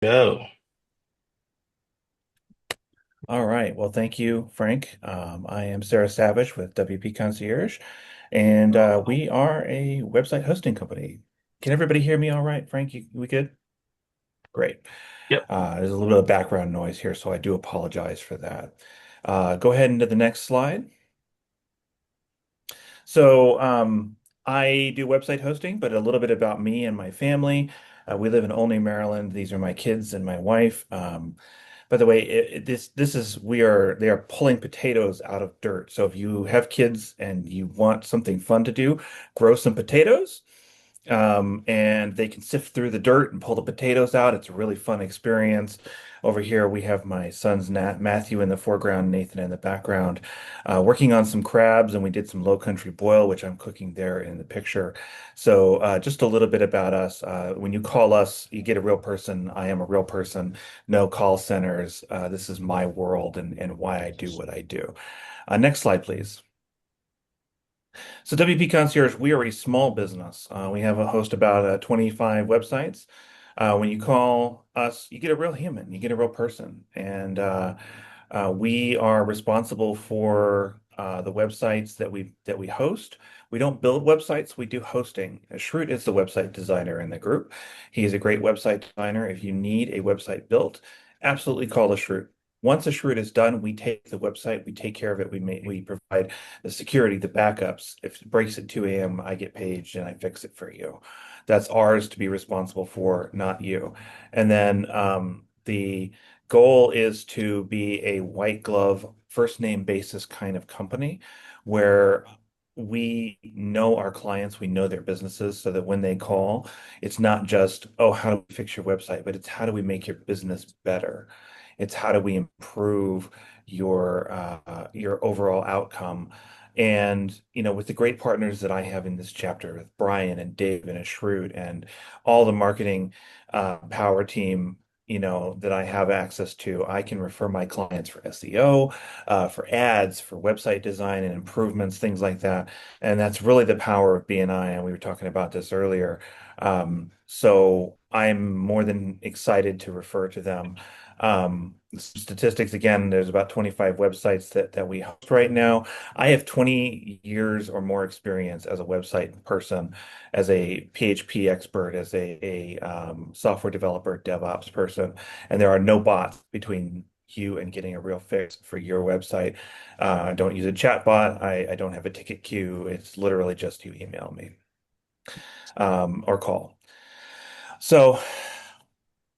Go. All right. Well, thank you, Frank. I am Sarah Savage with WP Concierge, and we are a website hosting company. Can everybody hear me all right, Frank? We good? Great. Yep. There's a little bit of background noise here, so I do apologize for that. Go ahead into the next slide. So, I do website hosting, but a little bit about me and my family. We live in Olney, Maryland. These are my kids and my wife. By the way, this is they are pulling potatoes out of dirt. So if you have kids and you want something fun to do, grow some potatoes, and they can sift through the dirt and pull the potatoes out. It's a really fun experience. Over here, we have my sons, Matthew in the foreground, Nathan in the background, working on some crabs, and we did some low country boil, which I'm cooking there in the picture. So, just a little bit about us. When you call us, you get a real person. I am a real person. No call centers. This is my world and why I do what I do. Next slide, please. So WP Concierge, we are a small business. We have a host about 25 websites. When you call us, you get a real human, you get a real person, and we are responsible for the websites that we host. We don't build websites, we do hosting. Shroot is the website designer in the group. He is a great website designer. If you need a website built, absolutely call the Shroot. Once a Shroot is done, we take the website, we take care of it. We provide the security, the backups. If it breaks at 2 a.m., I get paged and I fix it for you. That's ours to be responsible for, not you. And then the goal is to be a white glove, first name basis kind of company where we know our clients, we know their businesses, so that when they call, it's not just, oh, how do we fix your website, but it's how do we make your business better? It's how do we improve your overall outcome. And with the great partners that I have in this chapter, with Brian and Dave and Shrewd and all the marketing power team, that I have access to, I can refer my clients for SEO, for ads, for website design and improvements, things like that. And that's really the power of BNI. And we were talking about this earlier. So I'm more than excited to refer to them. Statistics again, there's about 25 websites that we host right now. I have 20 years or more experience as a website person, as a PHP expert, as a software developer, DevOps person, and there are no bots between you and getting a real fix for your website. I don't use a chat bot. I don't have a ticket queue. It's literally just you email me or call. So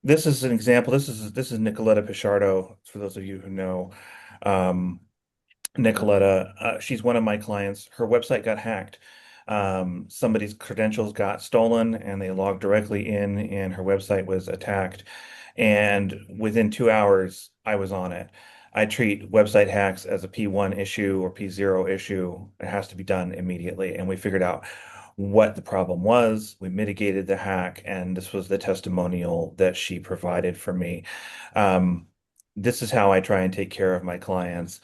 this is an example. This is Nicoletta Pichardo, for those of you who know. Um, Nicoletta, she's one of my clients. Her website got hacked. Somebody's credentials got stolen and they logged directly in, and her website was attacked. And within 2 hours, I was on it. I treat website hacks as a P1 issue or P0 issue. It has to be done immediately. And we figured out what the problem was. We mitigated the hack, and this was the testimonial that she provided for me. Um, this is how I try and take care of my clients,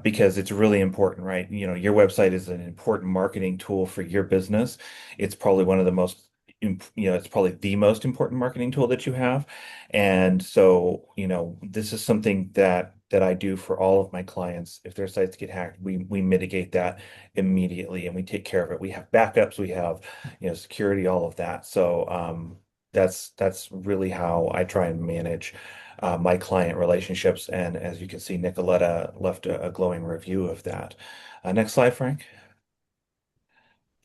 because it's really important, right? Your website is an important marketing tool for your business. It's probably one of the most, it's probably the most important marketing tool that you have. And so, this is something that I do for all of my clients. If their sites get hacked, we mitigate that immediately and we take care of it. We have backups, we have, security, all of that. So, that's really how I try and manage my client relationships. And as you can see, Nicoletta left a glowing review of that. Next slide, Frank.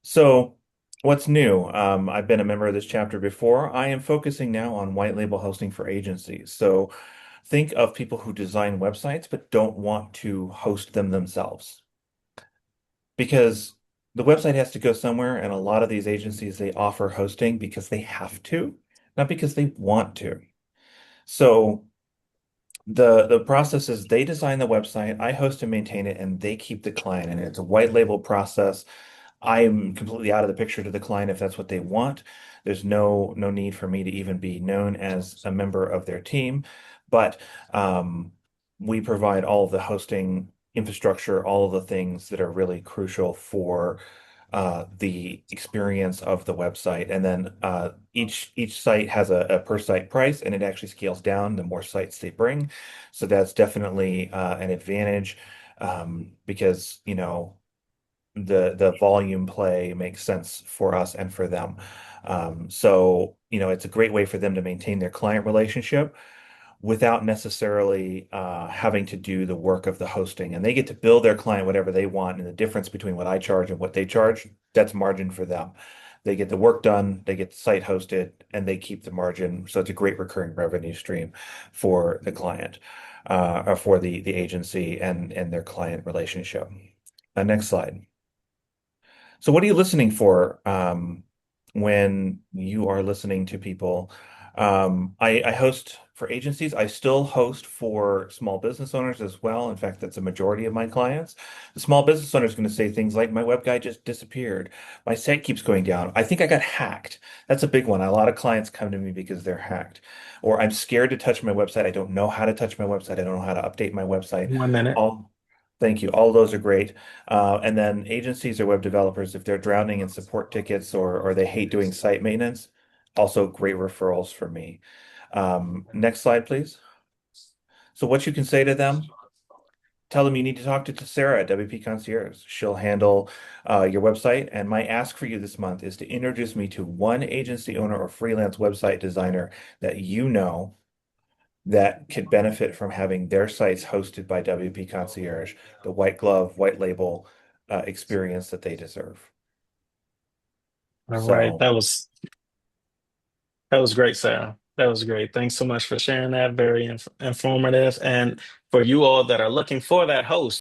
So, what's new? I've been a member of this chapter before. I am focusing now on white label hosting for agencies. So, think of people who design websites but don't want to host them themselves, because the website has to go somewhere, and a lot of these agencies, they offer hosting because they have to, not because they want to. So, the process is they design the website, I host and maintain it, and they keep the client. And it's a white label process. I'm completely out of the picture to the client if that's what they want. There's no need for me to even be known as a member of their team. But we provide all of the hosting infrastructure, all of the things that are really crucial for the experience of the website. And then each site has a per site price, and it actually scales down the more sites they bring. So that's definitely an advantage because the volume play makes sense for us and for them. So it's a great way for them to maintain their client relationship without necessarily having to do the work of the hosting. And they get to bill their client whatever they want. And the difference between what I charge and what they charge, that's margin for them. They get the work done, they get the site hosted, and they keep the margin. So it's a great recurring revenue stream for the client, or for the agency and their client relationship. Next slide. So what are you listening for when you are listening to people? I host for agencies. I still host for small business owners as well. In fact, that's a majority of my clients. The small business owner is going to say things like, "My web guy just disappeared. My site keeps going down. I think I got hacked." That's a big one. A lot of clients come to me because they're hacked, or I'm scared to touch my website. I don't know how to touch my website. I don't know how to update my website. 1 minute. All Thank you. All of those are great. And then agencies or web developers, if they're drowning in support tickets or they hate doing site maintenance, also great referrals for me. Next slide, please. So what you can say to them, tell them you need to talk to Sarah at WP Concierge. She'll handle your website. And my ask for you this month is to introduce me to one agency owner or freelance website designer that you know that could benefit from having their sites hosted by WP Concierge, the white glove, white label experience that they deserve. All right. So, That was great, Sarah. That was great. Thanks so much for sharing that. Very informative. And for you all that are looking for that host,